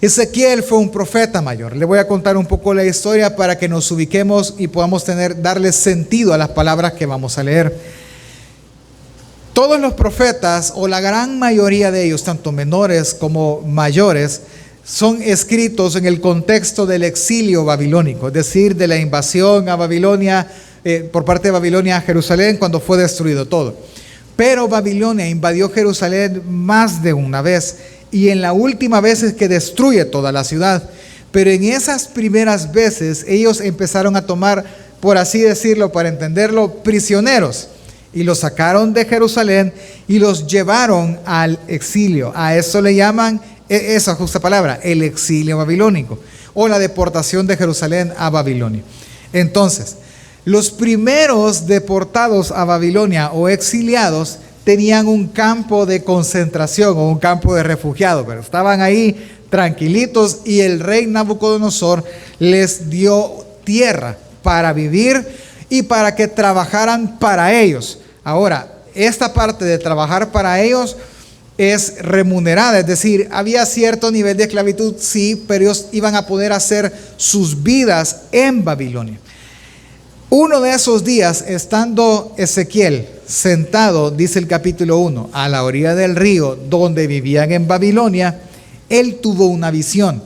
Ezequiel fue un profeta mayor. Le voy a contar un poco la historia para que nos ubiquemos y podamos darle sentido a las palabras que vamos a leer. Todos los profetas, o la gran mayoría de ellos, tanto menores como mayores, son escritos en el contexto del exilio babilónico, es decir, de la invasión a Babilonia, por parte de Babilonia a Jerusalén, cuando fue destruido todo. Pero Babilonia invadió Jerusalén más de una vez, y en la última vez es que destruye toda la ciudad. Pero en esas primeras veces ellos empezaron a tomar, por así decirlo, para entenderlo, prisioneros, y los sacaron de Jerusalén y los llevaron al exilio. A eso le llaman, esa justa palabra, el exilio babilónico, o la deportación de Jerusalén a Babilonia. Entonces, los primeros deportados a Babilonia o exiliados tenían un campo de concentración o un campo de refugiados, pero estaban ahí tranquilitos, y el rey Nabucodonosor les dio tierra para vivir y para que trabajaran para ellos. Ahora, esta parte de trabajar para ellos es remunerada, es decir, había cierto nivel de esclavitud, sí, pero ellos iban a poder hacer sus vidas en Babilonia. Uno de esos días, estando Ezequiel sentado, dice el capítulo 1, a la orilla del río donde vivían en Babilonia, él tuvo una visión.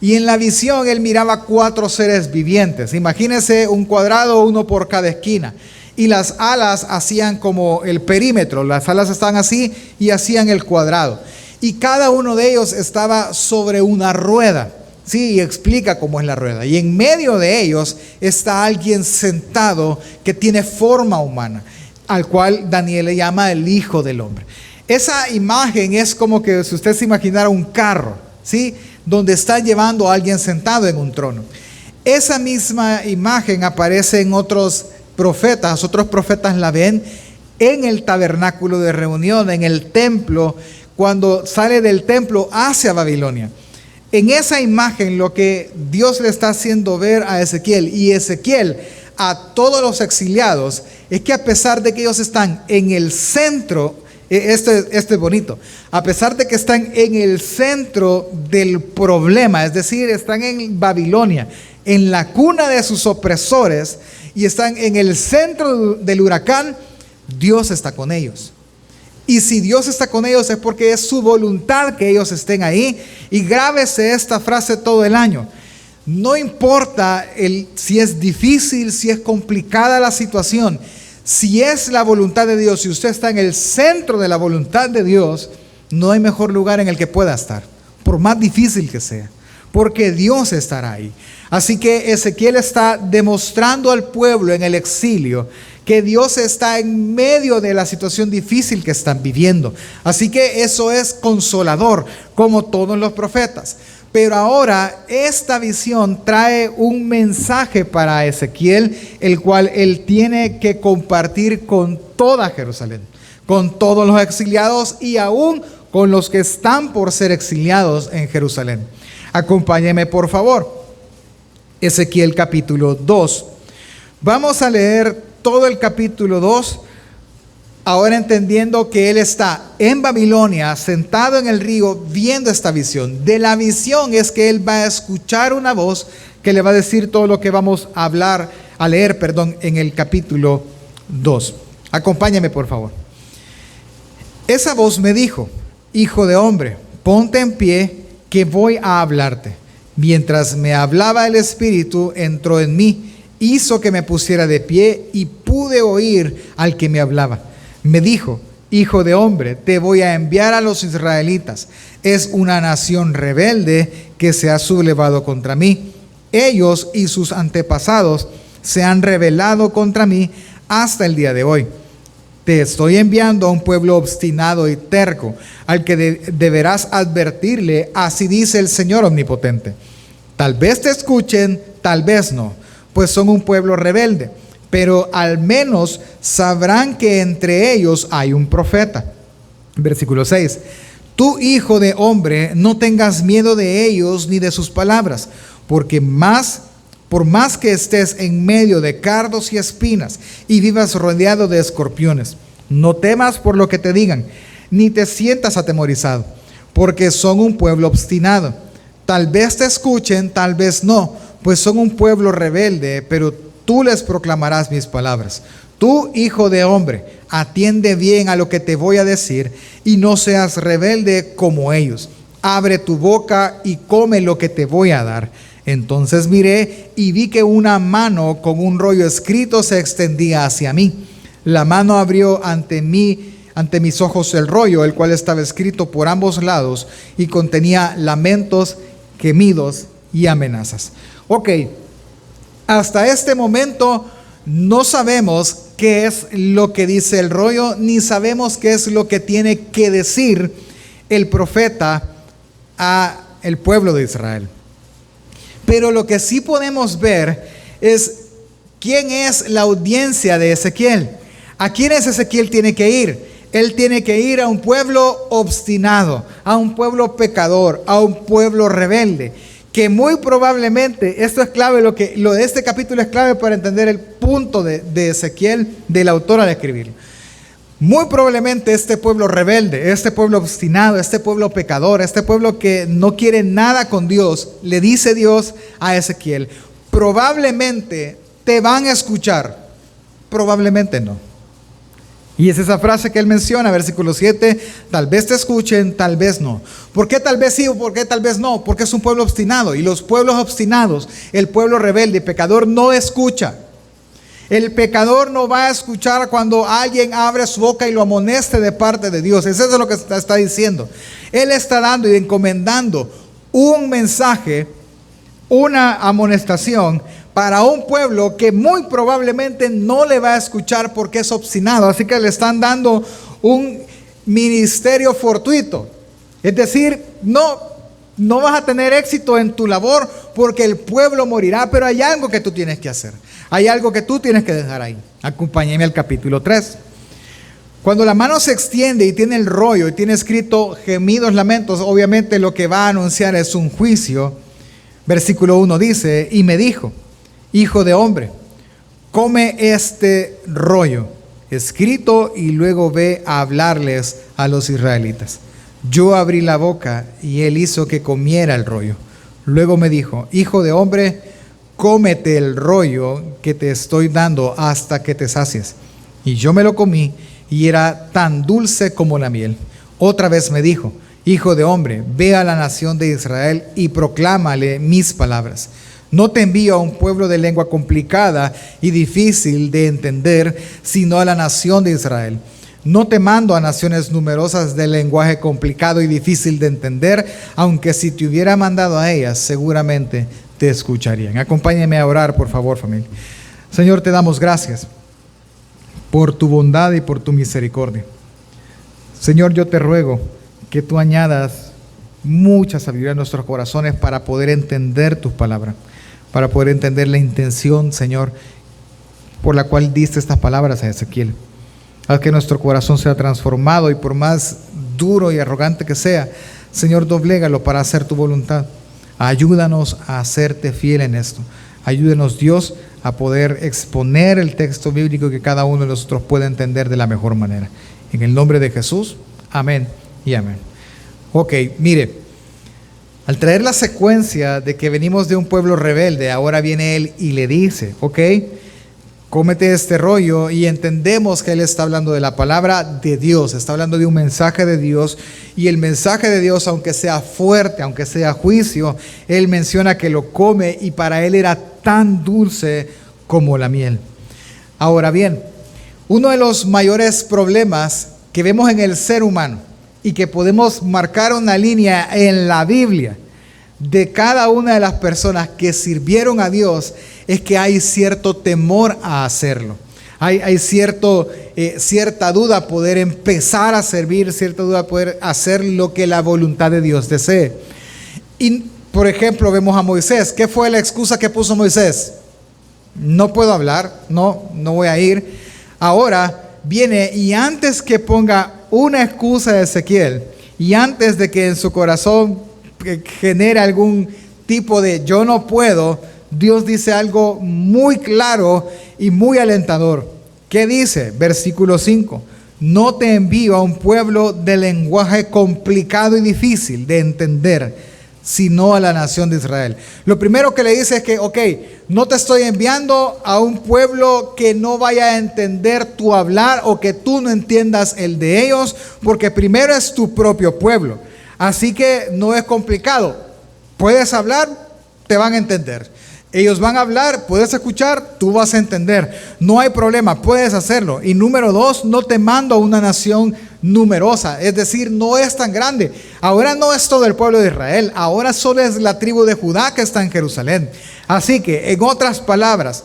Y en la visión él miraba 4 seres vivientes. Imagínense un cuadrado, uno por cada esquina. Y las alas hacían como el perímetro. Las alas estaban así y hacían el cuadrado. Y cada uno de ellos estaba sobre una rueda. Sí, y explica cómo es la rueda. Y en medio de ellos está alguien sentado que tiene forma humana, al cual Daniel le llama el Hijo del Hombre. Esa imagen es como que si usted se imaginara un carro, ¿sí?, donde está llevando a alguien sentado en un trono. Esa misma imagen aparece en otros profetas la ven en el tabernáculo de reunión, en el templo, cuando sale del templo hacia Babilonia. En esa imagen lo que Dios le está haciendo ver a Ezequiel y Ezequiel a todos los exiliados es que a pesar de que ellos están en el centro, esto es bonito, a pesar de que están en el centro del problema, es decir, están en Babilonia, en la cuna de sus opresores, y están en el centro del huracán, Dios está con ellos. Y si Dios está con ellos es porque es su voluntad que ellos estén ahí. Y grábese esta frase todo el año: no importa si es difícil, si es complicada la situación, si es la voluntad de Dios, si usted está en el centro de la voluntad de Dios, no hay mejor lugar en el que pueda estar, por más difícil que sea, porque Dios estará ahí. Así que Ezequiel está demostrando al pueblo en el exilio que Dios está en medio de la situación difícil que están viviendo. Así que eso es consolador, como todos los profetas. Pero ahora esta visión trae un mensaje para Ezequiel, el cual él tiene que compartir con toda Jerusalén, con todos los exiliados y aún con los que están por ser exiliados en Jerusalén. Acompáñeme por favor. Ezequiel capítulo 2. Vamos a leer todo el capítulo 2, ahora entendiendo que él está en Babilonia, sentado en el río, viendo esta visión. De la visión es que él va a escuchar una voz que le va a decir todo lo que vamos a leer en el capítulo 2. Acompáñame por favor. Esa voz me dijo: hijo de hombre, ponte en pie, que voy a hablarte. Mientras me hablaba el Espíritu, entró en mí, hizo que me pusiera de pie y pude oír al que me hablaba. Me dijo: hijo de hombre, te voy a enviar a los israelitas. Es una nación rebelde que se ha sublevado contra mí. Ellos y sus antepasados se han rebelado contra mí hasta el día de hoy. Te estoy enviando a un pueblo obstinado y terco, al que deberás advertirle, así dice el Señor Omnipotente. Tal vez te escuchen, tal vez no, pues son un pueblo rebelde, pero al menos sabrán que entre ellos hay un profeta. Versículo 6. Tú, hijo de hombre, no tengas miedo de ellos ni de sus palabras, porque por más que estés en medio de cardos y espinas y vivas rodeado de escorpiones, no temas por lo que te digan, ni te sientas atemorizado, porque son un pueblo obstinado. Tal vez te escuchen, tal vez no, pues son un pueblo rebelde, pero tú les proclamarás mis palabras. Tú, hijo de hombre, atiende bien a lo que te voy a decir y no seas rebelde como ellos. Abre tu boca y come lo que te voy a dar. Entonces miré y vi que una mano con un rollo escrito se extendía hacia mí. La mano abrió ante mis ojos el rollo, el cual estaba escrito por ambos lados y contenía lamentos, gemidos y amenazas. Ok, hasta este momento no sabemos qué es lo que dice el rollo, ni sabemos qué es lo que tiene que decir el profeta a el pueblo de Israel. Pero lo que sí podemos ver es quién es la audiencia de Ezequiel. ¿A quiénes Ezequiel tiene que ir? Él tiene que ir a un pueblo obstinado, a un pueblo pecador, a un pueblo rebelde, que muy probablemente, esto es clave, lo de este capítulo es clave para entender el punto de Ezequiel, del autor al escribirlo. Muy probablemente este pueblo rebelde, este pueblo obstinado, este pueblo pecador, este pueblo que no quiere nada con Dios, le dice Dios a Ezequiel, probablemente te van a escuchar, probablemente no. Y es esa frase que él menciona, versículo 7, tal vez te escuchen, tal vez no. ¿Por qué tal vez sí o por qué tal vez no? Porque es un pueblo obstinado, y los pueblos obstinados, el pueblo rebelde y pecador no escucha. El pecador no va a escuchar cuando alguien abre su boca y lo amoneste de parte de Dios. Eso es lo que está diciendo. Él está dando y encomendando un mensaje, una amonestación para un pueblo que muy probablemente no le va a escuchar porque es obstinado. Así que le están dando un ministerio fortuito. Es decir, no vas a tener éxito en tu labor porque el pueblo morirá, pero hay algo que tú tienes que hacer. Hay algo que tú tienes que dejar ahí. Acompáñeme al capítulo 3. Cuando la mano se extiende y tiene el rollo y tiene escrito gemidos, lamentos, obviamente lo que va a anunciar es un juicio. Versículo 1 dice, y me dijo, hijo de hombre, come este rollo escrito y luego ve a hablarles a los israelitas. Yo abrí la boca y él hizo que comiera el rollo. Luego me dijo, hijo de hombre, cómete el rollo que te estoy dando hasta que te sacies. Y yo me lo comí y era tan dulce como la miel. Otra vez me dijo, hijo de hombre, ve a la nación de Israel y proclámale mis palabras. No te envío a un pueblo de lengua complicada y difícil de entender, sino a la nación de Israel. No te mando a naciones numerosas de lenguaje complicado y difícil de entender, aunque si te hubiera mandado a ellas, seguramente te escucharían. Acompáñenme a orar, por favor, familia. Señor, te damos gracias por tu bondad y por tu misericordia. Señor, yo te ruego que tú añadas mucha sabiduría en nuestros corazones para poder entender tus palabras, para poder entender la intención, Señor, por la cual diste estas palabras a Ezequiel. Haz que nuestro corazón sea transformado y por más duro y arrogante que sea, Señor, doblégalo para hacer tu voluntad. Ayúdanos a hacerte fiel en esto. Ayúdenos, Dios, a poder exponer el texto bíblico que cada uno de nosotros pueda entender de la mejor manera. En el nombre de Jesús, amén y amén. Ok, mire, al traer la secuencia de que venimos de un pueblo rebelde, ahora viene él y le dice, ok, cómete este rollo, y entendemos que él está hablando de la palabra de Dios, está hablando de un mensaje de Dios, y el mensaje de Dios, aunque sea fuerte, aunque sea juicio, él menciona que lo come y para él era tan dulce como la miel. Ahora bien, uno de los mayores problemas que vemos en el ser humano y que podemos marcar una línea en la Biblia de cada una de las personas que sirvieron a Dios es que hay cierto temor a hacerlo. Hay cierta duda a poder empezar a servir, cierta duda a poder hacer lo que la voluntad de Dios desee. Y, por ejemplo, vemos a Moisés. ¿Qué fue la excusa que puso Moisés? No puedo hablar, no voy a ir. Ahora viene y antes que ponga una excusa de Ezequiel y antes de que en su corazón genere algún tipo de yo no puedo, Dios dice algo muy claro y muy alentador. ¿Qué dice? Versículo 5. No te envío a un pueblo de lenguaje complicado y difícil de entender, sino a la nación de Israel. Lo primero que le dice es que, no te estoy enviando a un pueblo que no vaya a entender tu hablar o que tú no entiendas el de ellos, porque primero es tu propio pueblo. Así que no es complicado. Puedes hablar, te van a entender. Ellos van a hablar, puedes escuchar, tú vas a entender. No hay problema, puedes hacerlo. Y número 2, no te mando a una nación numerosa, es decir, no es tan grande. Ahora no es todo el pueblo de Israel, ahora solo es la tribu de Judá que está en Jerusalén. Así que, en otras palabras,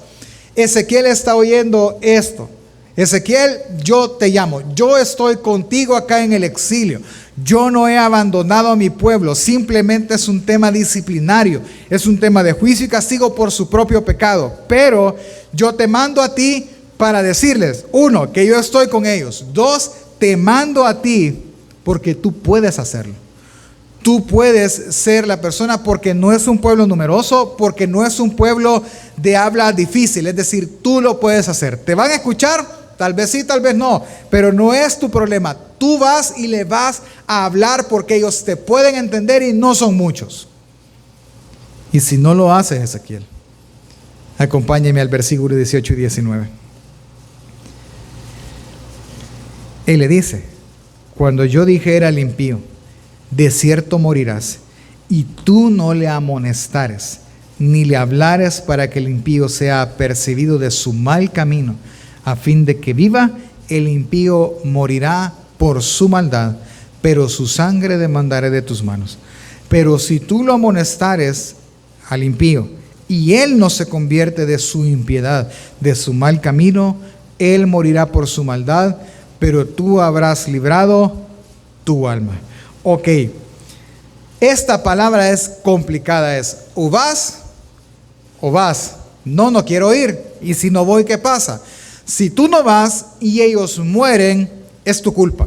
Ezequiel está oyendo esto. Ezequiel, yo te llamo, yo estoy contigo acá en el exilio. Yo no he abandonado a mi pueblo, simplemente es un tema disciplinario, es un tema de juicio y castigo por su propio pecado. Pero yo te mando a ti para decirles, 1, que yo estoy con ellos. 2, te mando a ti porque tú puedes hacerlo. Tú puedes ser la persona porque no es un pueblo numeroso, porque no es un pueblo de habla difícil. Es decir, tú lo puedes hacer. ¿Te van a escuchar? Tal vez sí, tal vez no, pero no es tu problema. Tú vas y le vas a hablar porque ellos te pueden entender y no son muchos. Y si no lo haces, Ezequiel, acompáñeme al versículo 18 y 19. Él le dice, cuando yo dijera al impío, de cierto morirás, y tú no le amonestares, ni le hablares para que el impío sea apercibido de su mal camino, a fin de que viva, el impío morirá por su maldad, pero su sangre demandaré de tus manos. Pero si tú lo amonestares al impío, y él no se convierte de su impiedad, de su mal camino, él morirá por su maldad, pero tú habrás librado tu alma. Esta palabra es complicada, es o vas, no quiero ir, y si no voy, ¿qué pasa? Si tú no vas y ellos mueren, es tu culpa.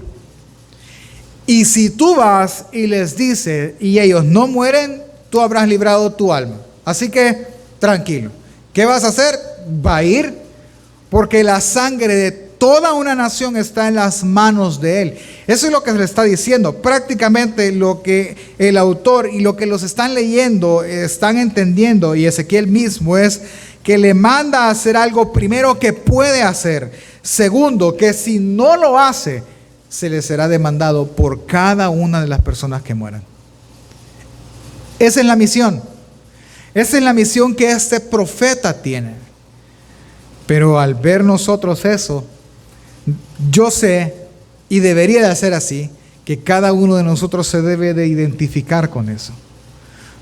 Y si tú vas y les dices y ellos no mueren, tú habrás librado tu alma. Así que tranquilo. ¿Qué vas a hacer? Va a ir, porque la sangre de toda una nación está en las manos de él. Eso es lo que se le está diciendo. Prácticamente lo que el autor y lo que los están leyendo están entendiendo, y Ezequiel mismo, es que le manda a hacer algo primero que puede hacer. Segundo, que si no lo hace, se le será demandado por cada una de las personas que mueran. Esa es la misión. Esa es la misión que este profeta tiene. Pero al ver nosotros eso, yo sé, y debería de ser así, que cada uno de nosotros se debe de identificar con eso.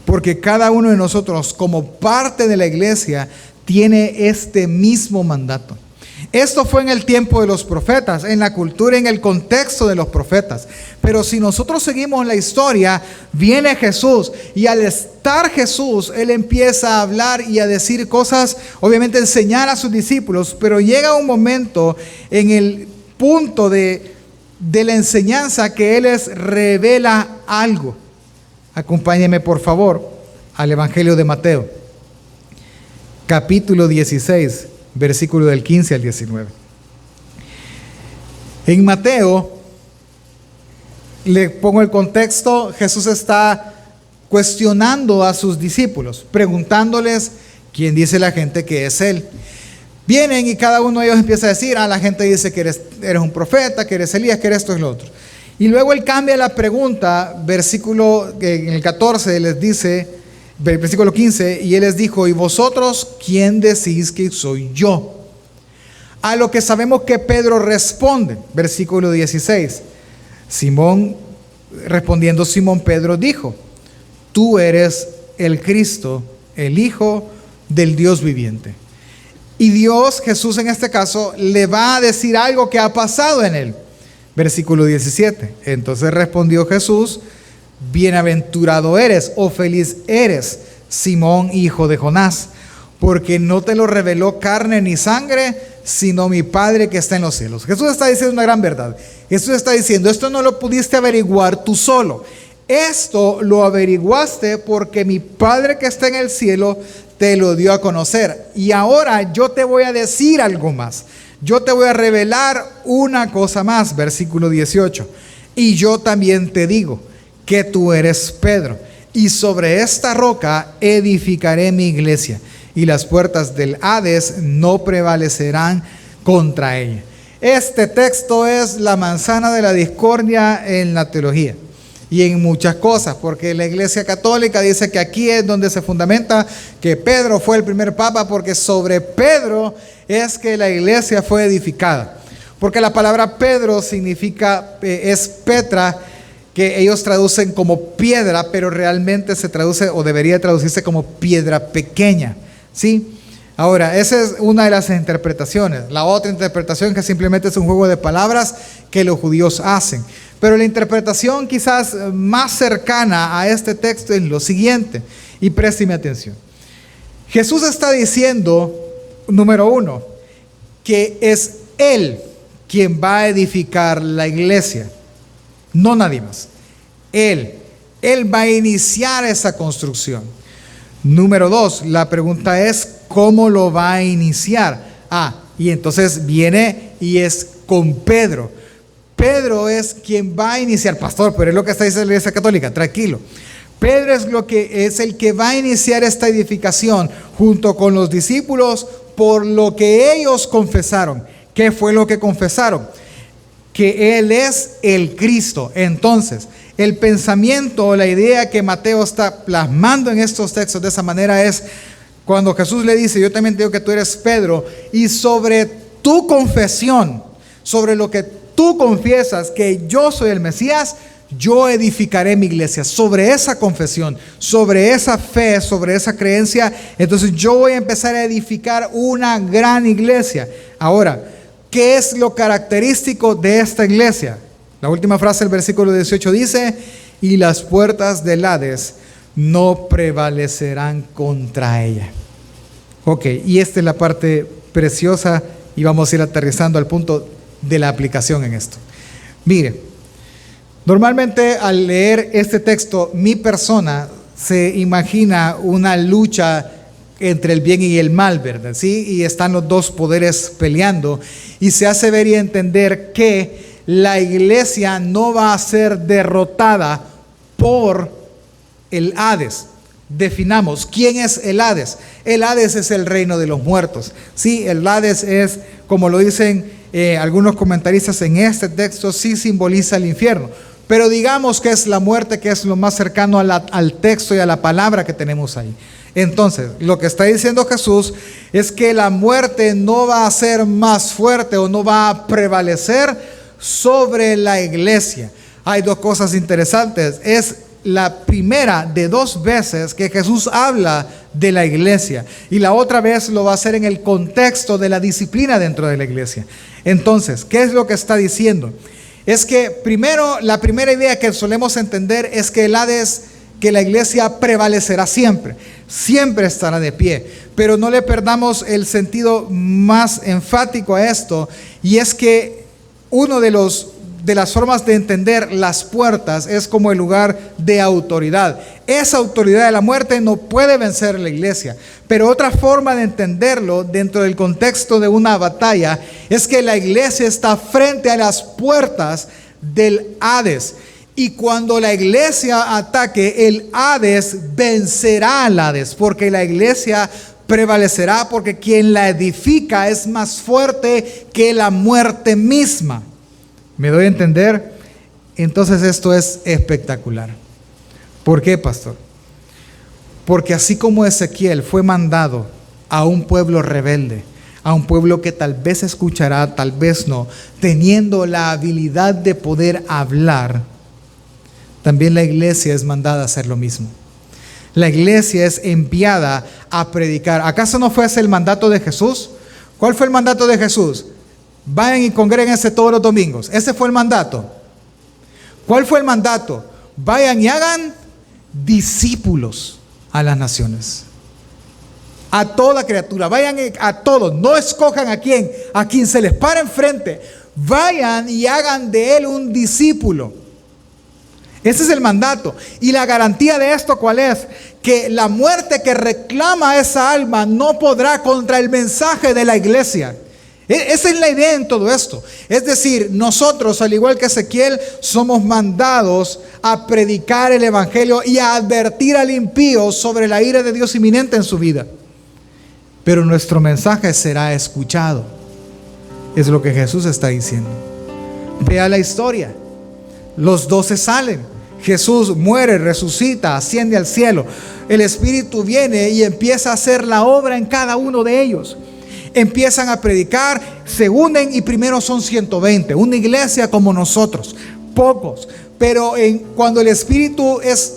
Porque cada uno de nosotros, como parte de la iglesia, tiene este mismo mandato. Esto fue en el tiempo de los profetas, en la cultura, en el contexto de los profetas. Pero si nosotros seguimos la historia, viene Jesús, y al estar Jesús, Él empieza a hablar y a decir cosas, obviamente enseñar a sus discípulos, pero llega un momento en el punto de la enseñanza que Él les revela algo. Acompáñenme por favor al Evangelio de Mateo, capítulo 16, versículo del 15 al 19. En Mateo, le pongo el contexto, Jesús está cuestionando a sus discípulos, preguntándoles quién dice la gente que es Él. Vienen y cada uno de ellos empieza a decir, la gente dice que eres un profeta, que eres Elías, que eres esto y lo otro. Y luego Él cambia la pregunta, versículo en el 14 les dice, versículo 15, y Él les dijo, ¿y vosotros quién decís que soy yo? A lo que sabemos que Pedro responde, versículo 16. Respondiendo Simón Pedro dijo: tú eres el Cristo, el Hijo del Dios viviente. Y Dios, Jesús en este caso, le va a decir algo que ha pasado en él. Versículo 17. Entonces respondió Jesús: bienaventurado eres, o feliz eres, Simón, hijo de Jonás, porque no te lo reveló carne ni sangre, sino mi Padre que está en los cielos. Jesús está diciendo una gran verdad. Jesús está diciendo: esto no lo pudiste averiguar tú solo. Esto lo averiguaste porque mi Padre que está en el cielo te lo dio a conocer. Y ahora yo te voy a decir algo más. Yo te voy a revelar una cosa más. Versículo 18. Y yo también te digo que tú eres Pedro, y sobre esta roca edificaré mi iglesia, y las puertas del Hades no prevalecerán contra ella. Este texto es la manzana de la discordia en la teología y en muchas cosas, porque la Iglesia Católica dice que aquí es donde se fundamenta que Pedro fue el primer papa, porque sobre Pedro es que la iglesia fue edificada. Porque la palabra Pedro significa, es Petra, que ellos traducen como piedra, pero realmente se traduce o debería traducirse como piedra pequeña, ¿sí? Ahora, esa es una de las interpretaciones. La otra interpretación que simplemente es un juego de palabras que los judíos hacen. Pero la interpretación quizás más cercana a este texto es lo siguiente, y présteme atención. Jesús está diciendo, número uno, que es Él quien va a edificar la iglesia, no nadie más. Él va a iniciar esa construcción. Número dos, la pregunta es, ¿cómo lo va a iniciar? Y entonces viene y es con Pedro. Pedro es quien va a iniciar, pastor, pero es lo que está diciendo la Iglesia Católica, tranquilo. Pedro es el que va a iniciar esta edificación junto con los discípulos por lo que ellos confesaron. ¿Qué fue lo que confesaron? Que Él es el Cristo. Entonces, el pensamiento o la idea que Mateo está plasmando en estos textos de esa manera es cuando Jesús le dice: yo también te digo que tú eres Pedro, y sobre tu confesión, sobre lo que tú confiesas que yo soy el Mesías, yo edificaré mi iglesia. Sobre esa confesión, sobre esa fe, sobre esa creencia, entonces yo voy a empezar a edificar una gran iglesia. Ahora, ¿qué es lo característico de esta iglesia? La última frase del versículo 18 dice: y las puertas del Hades no prevalecerán contra ella. Ok, y esta es la parte preciosa, y vamos a ir aterrizando al punto de la aplicación en esto. Mire, normalmente al leer este texto, mi persona se imagina una lucha entre el bien y el mal, ¿verdad? ¿Sí? Y están los dos poderes peleando, y se hace ver y entender que la iglesia no va a ser derrotada por el Hades. Definamos, ¿quién es el Hades? El Hades es el reino de los muertos. Sí, el Hades es, como lo dicen algunos comentaristas en este texto, sí simboliza el infierno. Pero digamos que es la muerte, que es lo más cercano al texto y a la palabra que tenemos ahí. Entonces, lo que está diciendo Jesús es que la muerte no va a ser más fuerte o no va a prevalecer sobre la iglesia. Hay dos cosas interesantes. Es la primera de dos veces que Jesús habla de la iglesia, y la otra vez lo va a hacer en el contexto de la disciplina dentro de la iglesia. Entonces, ¿qué es lo que está diciendo? Es que primero, la primera idea que solemos entender es que el Hades, que la iglesia prevalecerá siempre, siempre estará de pie. Pero no le perdamos el sentido más enfático a esto, y es que uno de las formas de entender las puertas es como el lugar de autoridad. Esa autoridad de la muerte no puede vencer a la iglesia. Pero otra forma de entenderlo dentro del contexto de una batalla es que la iglesia está frente a las puertas del Hades. Y cuando la iglesia ataque, el Hades vencerá al Hades, porque la iglesia prevalecerá, porque quien la edifica es más fuerte que la muerte misma. ¿Me doy a entender? Entonces esto es espectacular. ¿Por qué, pastor? Porque así como Ezequiel fue mandado a un pueblo rebelde, a un pueblo que tal vez escuchará, tal vez no, teniendo la habilidad de poder hablar, también la iglesia es mandada a hacer lo mismo. La iglesia es enviada a predicar. ¿Acaso no fue ese el mandato de Jesús? ¿Cuál fue el mandato de Jesús? Vayan y congréguense todos los domingos. Ese fue el mandato. ¿Cuál fue el mandato? Vayan y hagan discípulos a las naciones. A toda criatura, vayan a todos, no escojan a quien se les para enfrente. Vayan y hagan de él un discípulo. Ese es el mandato. Y la garantía de esto, ¿cuál es? Que la muerte que reclama esa alma no podrá contra el mensaje de la iglesia. Esa es la idea en todo esto. Es decir, nosotros, al igual que Ezequiel, somos mandados a predicar el evangelio y a advertir al impío sobre la ira de Dios inminente en su vida. Pero nuestro mensaje será escuchado. Es lo que Jesús está diciendo. Vea la historia. Los 12 salen. Jesús muere, resucita, asciende al cielo. El Espíritu viene y empieza a hacer la obra en cada uno de ellos. Empiezan a predicar, se unen y primero son 120. Una iglesia como nosotros, pocos. Pero cuando el Espíritu es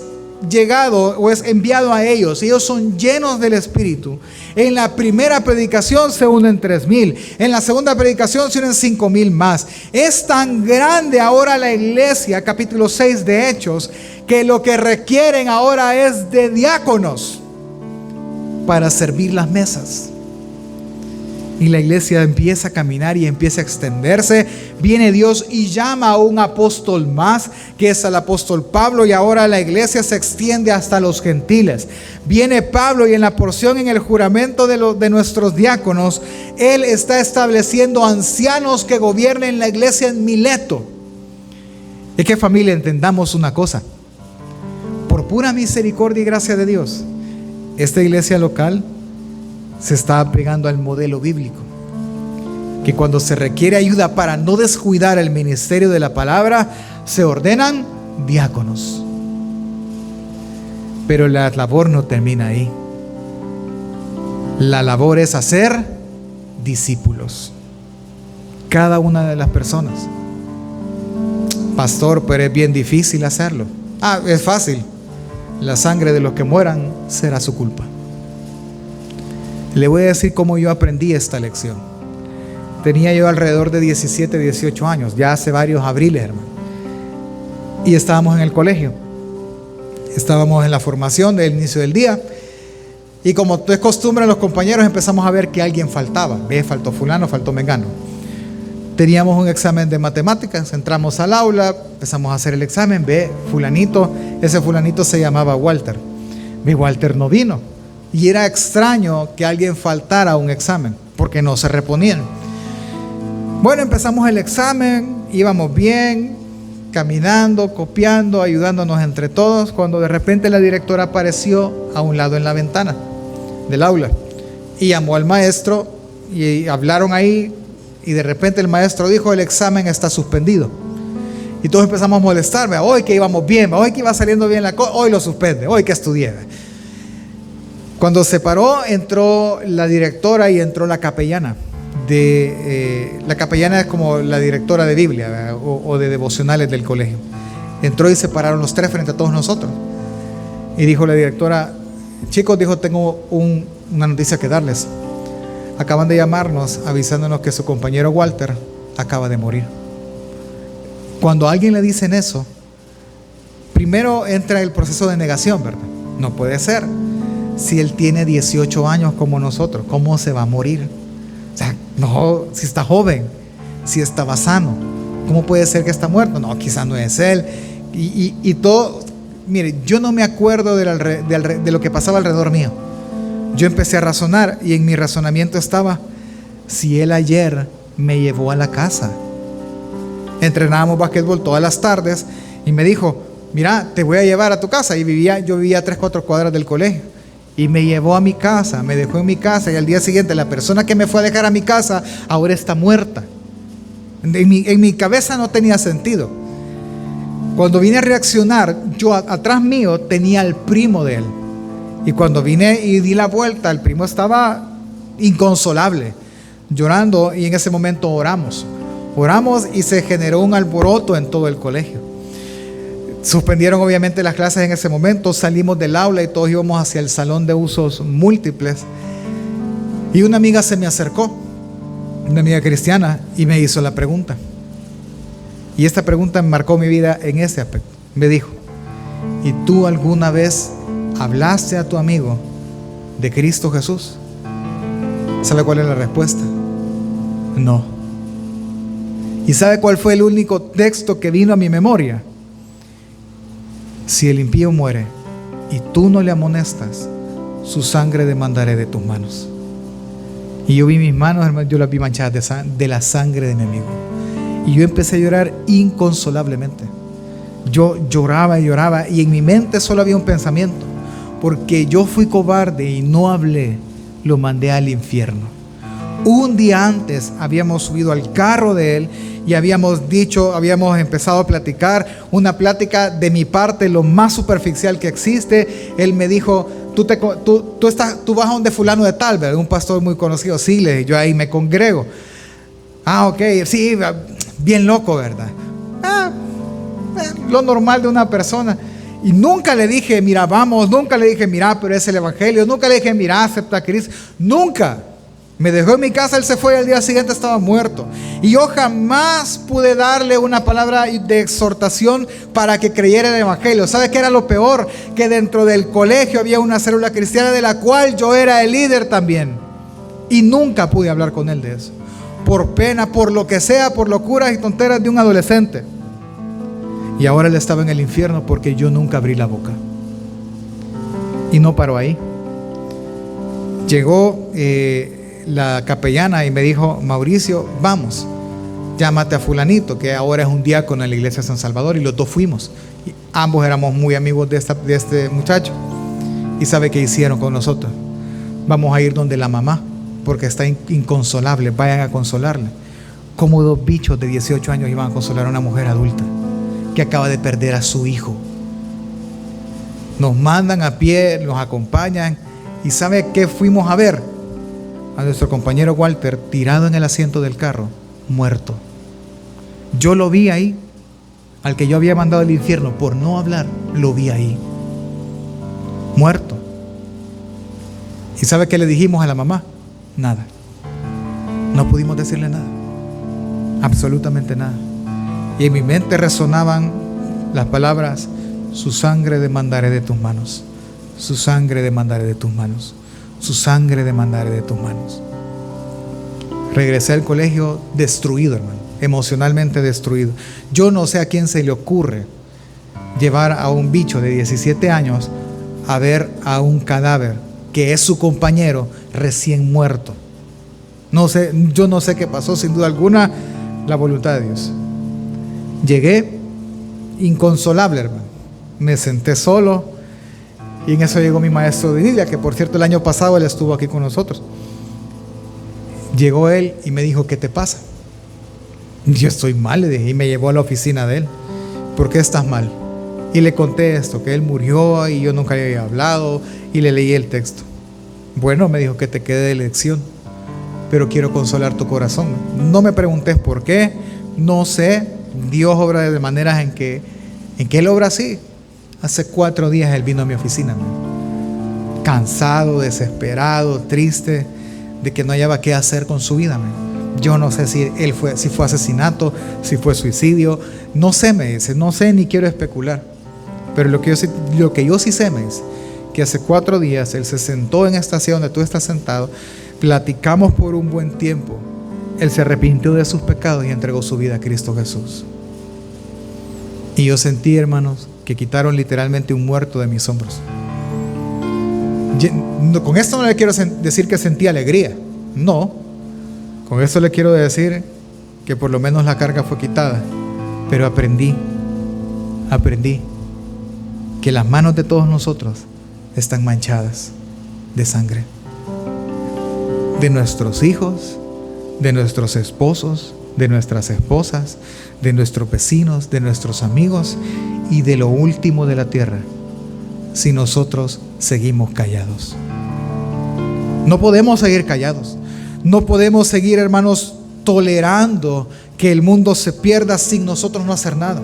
llegado o es enviado a ellos, ellos son llenos del Espíritu. En la primera predicación se unen 3,000, en la segunda predicación se unen 5,000 más. Es tan grande ahora la iglesia, capítulo 6 de Hechos, que lo que requieren ahora es de diáconos para servir las mesas. Y la iglesia empieza a caminar y empieza a extenderse. Viene Dios y llama a un apóstol más, que es el apóstol Pablo, y ahora la iglesia se extiende hasta los gentiles. Viene Pablo y en la porción, en el juramento de nuestros diáconos, él está estableciendo ancianos que gobiernen la iglesia en Mileto. Es que, familia, entendamos una cosa. Por pura misericordia y gracia de Dios, esta iglesia local se está apegando al modelo bíblico, que cuando se requiere ayuda para no descuidar el ministerio de la palabra, se ordenan diáconos. Pero la labor no termina ahí. La labor es hacer discípulos. Cada una de las personas. Pastor, pero es bien difícil hacerlo. Es fácil. La sangre de los que mueran será su culpa. Le voy a decir cómo yo aprendí esta lección. Tenía yo alrededor de 17, 18 años, ya hace varios abriles, hermano. Y estábamos en el colegio. Estábamos en la formación del inicio del día. Y como es costumbre, los compañeros empezamos a ver que alguien faltaba. Faltó fulano, faltó mengano. Teníamos un examen de matemáticas, entramos al aula, empezamos a hacer el examen. Fulanito, ese fulanito se llamaba Walter. Walter no vino. Y era extraño que alguien faltara a un examen, porque no se reponían. Bueno, empezamos el examen, íbamos bien, caminando, copiando, ayudándonos entre todos, cuando de repente la directora apareció a un lado en la ventana del aula y llamó al maestro y hablaron ahí, y de repente el maestro dijo: el examen está suspendido. Y todos empezamos a molestarme. Hoy que íbamos bien, hoy que iba saliendo bien la cosa, hoy lo suspende, hoy que estudié. Cuando se paró, entró la directora y entró la capellana. La capellana es como la directora de Biblia, ¿verdad? O de devocionales del colegio. Entró y se pararon los tres frente a todos nosotros. Y dijo la directora: chicos, dijo, tengo una noticia que darles. Acaban de llamarnos avisándonos que su compañero Walter acaba de morir. Cuando a alguien le dicen eso, primero entra el proceso de negación, ¿verdad? No puede ser. Si él tiene 18 años como nosotros, ¿cómo se va a morir? O sea, no, si está joven, si estaba sano, ¿cómo puede ser que está muerto? No, quizás no es él. Y todo, mire, yo no me acuerdo de lo que pasaba alrededor mío. Yo empecé a razonar y en mi razonamiento estaba: si él ayer me llevó a la casa. Entrenábamos básquetbol todas las tardes y me dijo: mira, te voy a llevar a tu casa. Y yo vivía a 3-4 cuadras del colegio. Y me llevó a mi casa, me dejó en mi casa, y al día siguiente la persona que me fue a dejar a mi casa ahora está muerta. En mi cabeza no tenía sentido. Cuando vine a reaccionar, yo atrás mío tenía al primo de él. Y cuando vine y di la vuelta, el primo estaba inconsolable. llorando, y en ese momento oramos y se generó un alboroto en todo el colegio. Suspendieron obviamente las clases en ese momento, salimos del aula y todos íbamos hacia el salón de usos múltiples, y una amiga se me acercó, una amiga cristiana, y me hizo la pregunta, y esta pregunta marcó mi vida en ese aspecto. Me dijo: ¿y tú alguna vez hablaste a tu amigo de Cristo Jesús? ¿Sabe cuál es la respuesta? No. ¿Y sabe cuál fue el único texto que vino a mi memoria? Si el impío muere y tú no le amonestas, su sangre demandaré de tus manos. Y yo vi mis manos, hermano, yo las vi manchadas de la sangre de mi amigo. Y yo empecé a llorar inconsolablemente. Yo lloraba y lloraba, y en mi mente solo había un pensamiento: porque yo fui cobarde y no hablé, lo mandé al infierno. Un día antes habíamos subido al carro de él y habíamos empezado a platicar, una plática de mi parte lo más superficial que existe. Él me dijo: tú vas a donde fulano de tal, ¿verdad? Un pastor muy conocido. Sí, le dije, yo ahí me congrego. Ah, ok, sí, bien loco, ¿verdad? Lo normal de una persona. Y nunca le dije, mira, vamos, nunca le dije, mira, pero es el evangelio, nunca le dije, mira, acepta a Cristo, nunca. Me dejó en mi casa, él se fue y al día siguiente estaba muerto. Y yo jamás pude darle una palabra de exhortación para que creyera en el evangelio. ¿Sabe qué era lo peor? Que dentro del colegio había una célula cristiana de la cual yo era el líder también. Y nunca pude hablar con él de eso. Por pena, por lo que sea, por locuras y tonteras de un adolescente. Y ahora él estaba en el infierno porque yo nunca abrí la boca. Y no paró ahí. Llegó la capellana y me dijo: Mauricio, vamos, llámate a fulanito, que ahora es un diácono en la iglesia de San Salvador. Y los dos fuimos. Y ambos éramos muy amigos de este muchacho. ¿Y sabe qué hicieron con nosotros? Vamos a ir donde la mamá, porque está inconsolable, vayan a consolarle. Como dos bichos de 18 años iban a consolar a una mujer adulta que acaba de perder a su hijo. Nos mandan a pie, nos acompañan, y ¿sabe qué fuimos a ver? A nuestro compañero Walter tirado en el asiento del carro, muerto. Yo lo vi ahí, al que yo había mandado al infierno por no hablar, lo vi ahí, muerto. ¿Y sabe qué le dijimos a la mamá? Nada. No pudimos decirle nada, absolutamente nada. Y en mi mente resonaban las palabras: su sangre demandaré de tus manos, su sangre demandaré de tus manos, su sangre demandaré de tus manos. Regresé al colegio destruido, hermano, emocionalmente destruido. Yo no sé a quién se le ocurre llevar a un bicho de 17 años a ver a un cadáver que es su compañero recién muerto. No sé, yo no sé qué pasó, sin duda alguna la voluntad de Dios. Llegué inconsolable, hermano. Me senté solo, y en eso llegó mi maestro de Biblia, que por cierto el año pasado él estuvo aquí con nosotros. Llegó él y me dijo: ¿qué te pasa? Yo estoy mal, le dije, y me llevó a la oficina de él. ¿Por qué estás mal? Y le conté esto, que él murió y yo nunca le había hablado, y le leí el texto. Bueno, me dijo, que te quede de lección, pero quiero consolar tu corazón. No me preguntes por qué, no sé. Dios obra de maneras en que Él obra así. Hace 4 días Él vino a mi oficina, man. Cansado, desesperado, triste, de que no hallaba qué hacer con su vida, man. Yo no sé si fue asesinato, si fue suicidio, no sé, me dice, no sé, ni quiero especular. Pero lo que yo sí sé, me dice, que hace 4 días Él se sentó en esta silla donde tú estás sentado, platicamos por un buen tiempo. Él se arrepintió de sus pecados y entregó su vida a Cristo Jesús. Y yo sentí, hermanos, que quitaron literalmente un muerto de mis hombros. Con esto no le quiero decir que sentí alegría. No. Con esto le quiero decir que por lo menos la carga fue quitada. Pero aprendí que las manos de todos nosotros están manchadas de sangre. De nuestros hijos, de nuestros esposos, de nuestras esposas, de nuestros vecinos, de nuestros amigos y de lo último de la tierra, si nosotros seguimos callados. No podemos seguir callados. No podemos seguir, hermanos, tolerando que el mundo se pierda sin nosotros no hacer nada.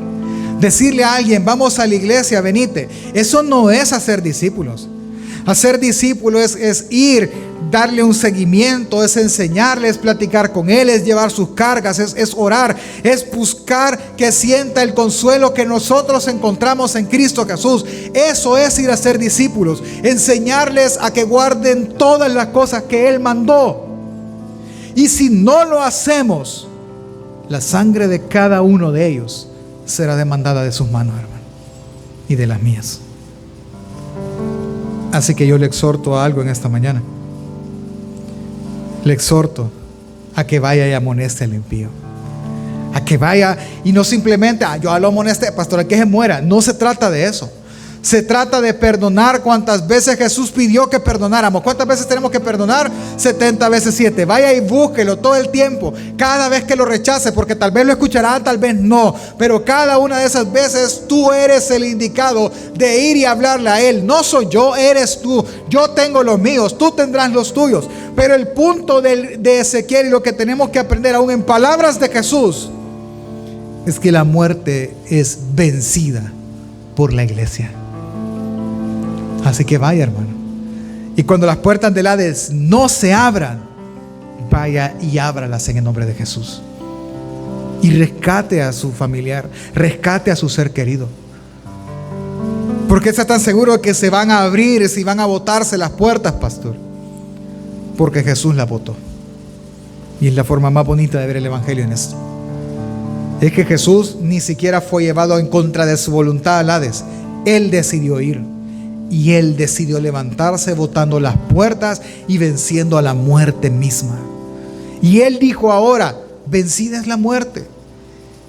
Decirle a alguien, vamos a la iglesia, venite, eso no es hacer discípulos. Hacer discípulos es ir, darle un seguimiento, es enseñarle, es platicar con él, es llevar sus cargas, es orar, es buscar que sienta el consuelo que nosotros encontramos en Cristo Jesús. Eso es ir a ser discípulos, enseñarles a que guarden todas las cosas que Él mandó. Y si no lo hacemos, la sangre de cada uno de ellos será demandada de sus manos, hermano, y de las mías. Así que yo le exhorto a algo en esta mañana. Le exhorto a que vaya y amoneste al impío. A que vaya y no simplemente, yo lo amoneste, pastor, que se muera. No se trata de eso. Se trata de perdonar cuantas veces Jesús pidió que perdonáramos. ¿Cuántas veces tenemos que perdonar? 70 veces 7. Vaya y búsquelo todo el tiempo. Cada vez que lo rechace, porque tal vez lo escuchará, tal vez no. Pero cada una de esas veces tú eres el indicado de ir y hablarle a Él. No soy yo, eres tú. Yo tengo los míos, tú tendrás los tuyos. Pero el punto de Ezequiel y lo que tenemos que aprender aún en palabras de Jesús es que la muerte es vencida por la iglesia. Así que vaya, hermano. Y cuando las puertas del Hades no se abran, vaya y ábralas en el nombre de Jesús. Y rescate a su familiar, rescate a su ser querido. ¿Por qué está tan seguro de que se van a abrir, si van a botarse las puertas, pastor? Porque Jesús las botó. Y es la forma más bonita de ver el Evangelio en esto. Es que Jesús ni siquiera fue llevado en contra de su voluntad al Hades. Él decidió ir. Y Él decidió levantarse botando las puertas y venciendo a la muerte misma. Y Él dijo ahora, vencida es la muerte.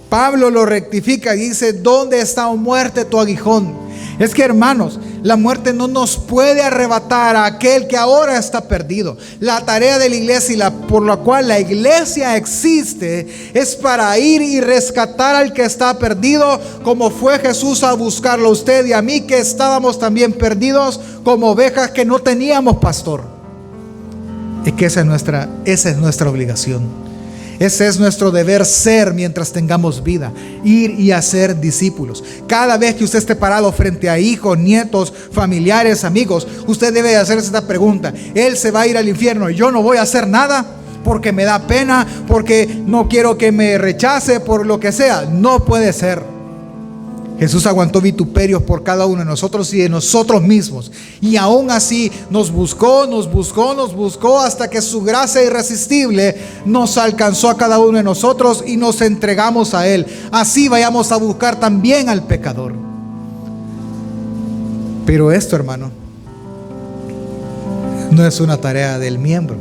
Pablo lo rectifica y dice, ¿dónde está, oh muerte, tu aguijón? Es que, hermanos, la muerte no nos puede arrebatar a aquel que ahora está perdido. La tarea de la iglesia y por la cual la iglesia existe es para ir y rescatar al que está perdido, como fue Jesús a buscarlo a usted y a mí, que estábamos también perdidos como ovejas que no teníamos pastor. Es que esa es nuestra obligación. Ese es nuestro deber ser mientras tengamos vida. Ir y hacer discípulos. Cada vez que usted esté parado frente a hijos, nietos, familiares, amigos, usted debe hacerse esta pregunta. Él se va a ir al infierno y yo no voy a hacer nada porque me da pena, porque no quiero que me rechace, por lo que sea. No puede ser. Jesús aguantó vituperios por cada uno de nosotros y de nosotros mismos. Y aún así nos buscó hasta que su gracia irresistible nos alcanzó a cada uno de nosotros y nos entregamos a Él. Así vayamos a buscar también al pecador. Pero esto, hermano, no es una tarea del miembro.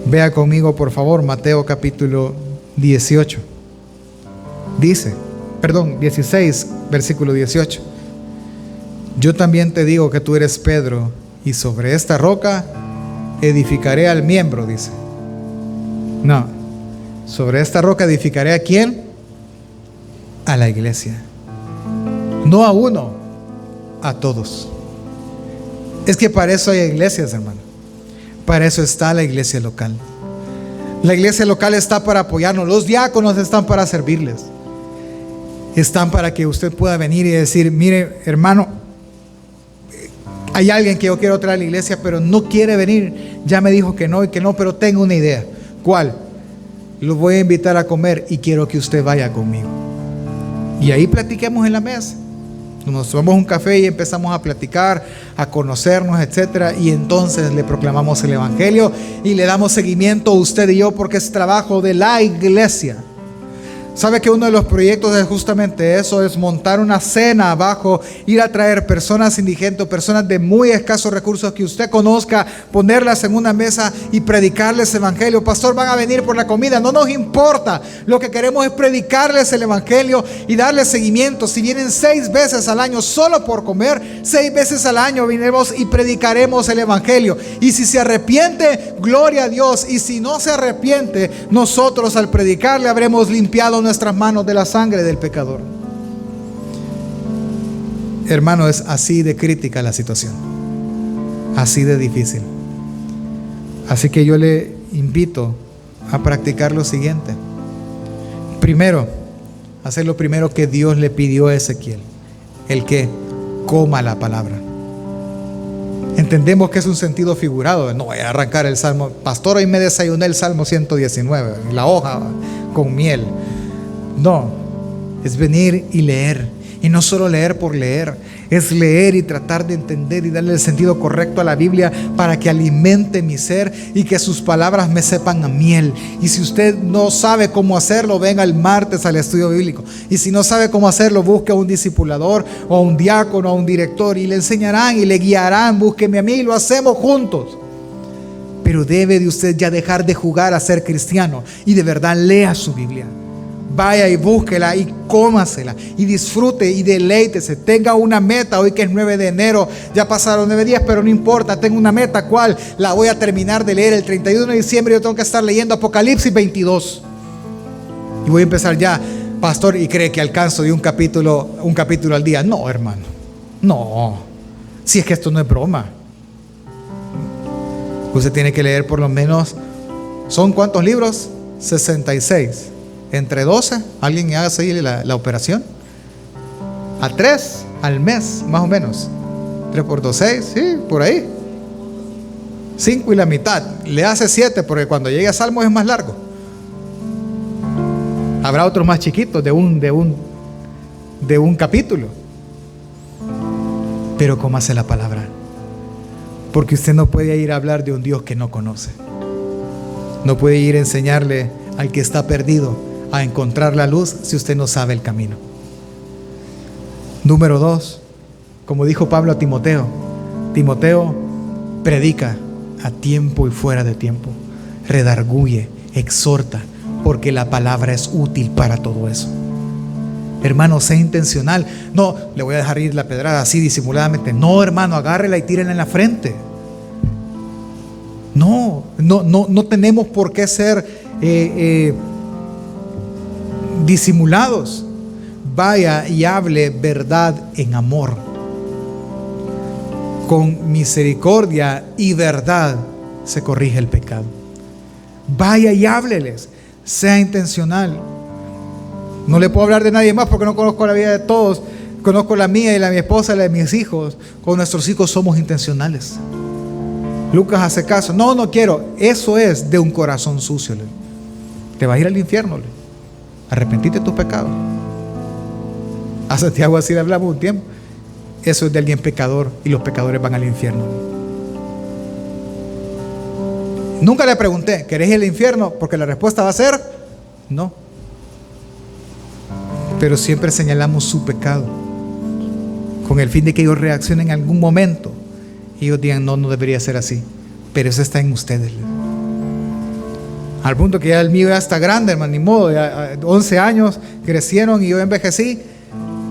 Vea conmigo, por favor, Mateo capítulo 18. Dice... 16, versículo 18. Yo también te digo que tú eres Pedro, y sobre esta roca edificaré al miembro, dice. No, sobre esta roca edificaré ¿a quién? A la iglesia. No a uno, a todos. Es que para eso hay iglesias, hermano. Para eso está la iglesia local. La iglesia local está para apoyarnos. Los diáconos están para servirles. Están para que usted pueda venir y decir, mire, hermano, hay alguien que yo quiero traer a la iglesia, pero no quiere venir. Ya me dijo que no y que no, pero tengo una idea. ¿Cuál? Lo voy a invitar a comer y quiero que usted vaya conmigo. Y ahí platiquemos en la mesa. Nos tomamos un café y empezamos a platicar, a conocernos, etcétera. Y entonces le proclamamos el evangelio y le damos seguimiento a usted y yo, porque es trabajo de la iglesia. ¿Sabe que uno de los proyectos es justamente eso? Es montar una cena abajo, ir a traer personas indigentes, personas de muy escasos recursos que usted conozca, ponerlas en una mesa y predicarles evangelio. Pastor, van a venir por la comida, no nos importa. Lo que queremos es predicarles el evangelio y darles seguimiento. Si vienen 6 veces al año solo por comer, 6 veces al año vinemos y predicaremos el evangelio. Y si se arrepiente, gloria a Dios. Y si no se arrepiente, nosotros al predicarle habremos limpiado nuestras manos de la sangre del pecador. Hermano, es así de crítica la situación, así de difícil. Así que yo le invito a practicar lo siguiente. Primero, hacer lo primero que Dios le pidió a Ezequiel, el que coma la palabra. Entendemos que es un sentido figurado. No voy a arrancar el Salmo. Pastor, hoy me desayuné el Salmo 119, la hoja con miel. No, es venir y leer. Y no solo leer por leer, es leer y tratar de entender y darle el sentido correcto a la Biblia para que alimente mi ser y que sus palabras me sepan a miel. Y si usted no sabe cómo hacerlo, venga el martes al estudio bíblico. Y si no sabe cómo hacerlo, busque a un discipulador o a un diácono o a un director y le enseñarán y le guiarán. Búsqueme a mí y lo hacemos juntos. Pero debe de usted ya dejar de jugar a ser cristiano y de verdad lea su Biblia. Vaya y búsquela y cómasela y disfrute y deleítese. Tenga una meta. Hoy que es 9 de enero, ya pasaron 9 días, pero no importa. Tengo una meta. ¿Cuál? La voy a terminar de leer el 31 de diciembre. Yo tengo que estar leyendo Apocalipsis 22. Y voy a empezar ya. Pastor, ¿y cree que alcanzo de un capítulo al día? No, hermano. No. Si es que esto no es broma. Usted tiene que leer por lo menos. ¿Son cuántos libros? 66. Entre 12, alguien haga seguir la operación. A 3 al mes, más o menos. 3 por 2, 6, sí, por ahí. 5 y la mitad. Le hace 7 porque cuando llegue a Salmos es más largo. Habrá otros más chiquitos de un capítulo. Pero ¿cómo hace la palabra? Porque usted no puede ir a hablar de un Dios que no conoce. No puede ir a enseñarle al que está perdido a encontrar la luz si usted no sabe el camino. Número 2, como dijo Pablo a Timoteo, Timoteo, predica a tiempo y fuera de tiempo, redarguye, exhorta, porque la palabra es útil para todo eso. Hermano, sea intencional. No, le voy a dejar ir la pedrada así disimuladamente. No, hermano, agárrela y tírenla en la frente. No tenemos por qué ser disimulados. Vaya y hable verdad en amor. Con misericordia y verdad se corrige el pecado. Vaya y hábleles. Sea intencional. No le puedo hablar de nadie más porque no conozco la vida de todos. Conozco la mía y la de mi esposa y la de mis hijos. Con nuestros hijos somos intencionales. Lucas hace caso. No quiero. Eso es de un corazón sucio. Te vas a ir al infierno. Arrepentite de tus pecados. A Santiago así le hablamos un tiempo. Eso es de alguien pecador y los pecadores van al infierno. Nunca le pregunté, ¿querés ir al infierno? Porque la respuesta va a ser no. Pero siempre señalamos su pecado con el fin de que ellos reaccionen en algún momento y ellos digan no debería ser así. Pero eso está en ustedes. Al punto que ya el mío ya está grande, hermano, ni modo, ya 11 años crecieron y yo envejecí,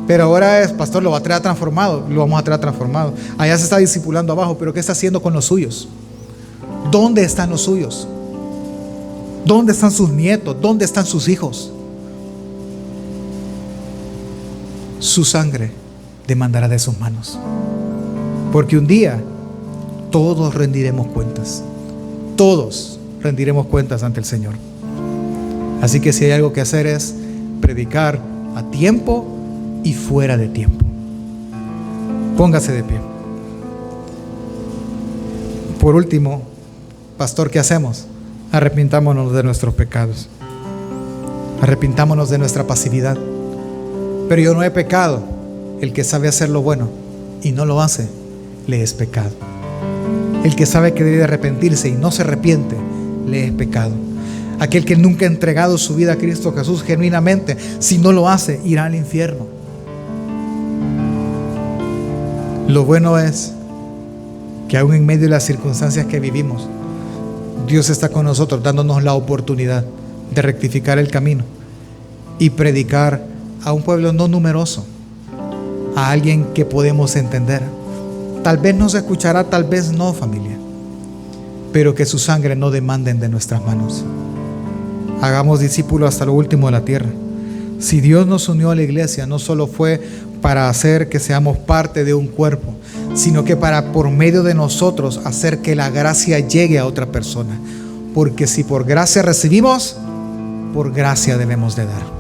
pero ahora es, pastor, lo va a traer transformado, lo vamos a traer transformado. Allá se está discipulando abajo, pero ¿qué está haciendo con los suyos? ¿Dónde están los suyos? ¿Dónde están sus nietos? ¿Dónde están sus hijos? Su sangre demandará de sus manos, porque un día todos rendiremos cuentas. Todos rendiremos cuentas ante el Señor. Así que si hay algo que hacer es predicar a tiempo y fuera de tiempo. Póngase de pie. Por último, pastor, ¿qué hacemos? Arrepintámonos de nuestros pecados. Arrepintámonos de nuestra pasividad. Pero yo no he pecado. El que sabe hacer lo bueno y no lo hace, le es pecado. El que sabe que debe arrepentirse y no se arrepiente, le es pecado. Aquel que nunca ha entregado su vida a Cristo Jesús genuinamente, si no lo hace, irá al infierno. Lo bueno es que aún en medio de las circunstancias que vivimos, Dios está con nosotros dándonos la oportunidad de rectificar el camino y predicar a un pueblo no numeroso, a alguien que podemos entender. Tal vez nos escuchará, tal vez no, familia, pero que su sangre no demanden de nuestras manos. Hagamos discípulos hasta lo último de la tierra. Si Dios nos unió a la iglesia, no solo fue para hacer que seamos parte de un cuerpo, sino que para por medio de nosotros hacer que la gracia llegue a otra persona. Porque si por gracia recibimos, por gracia debemos de dar.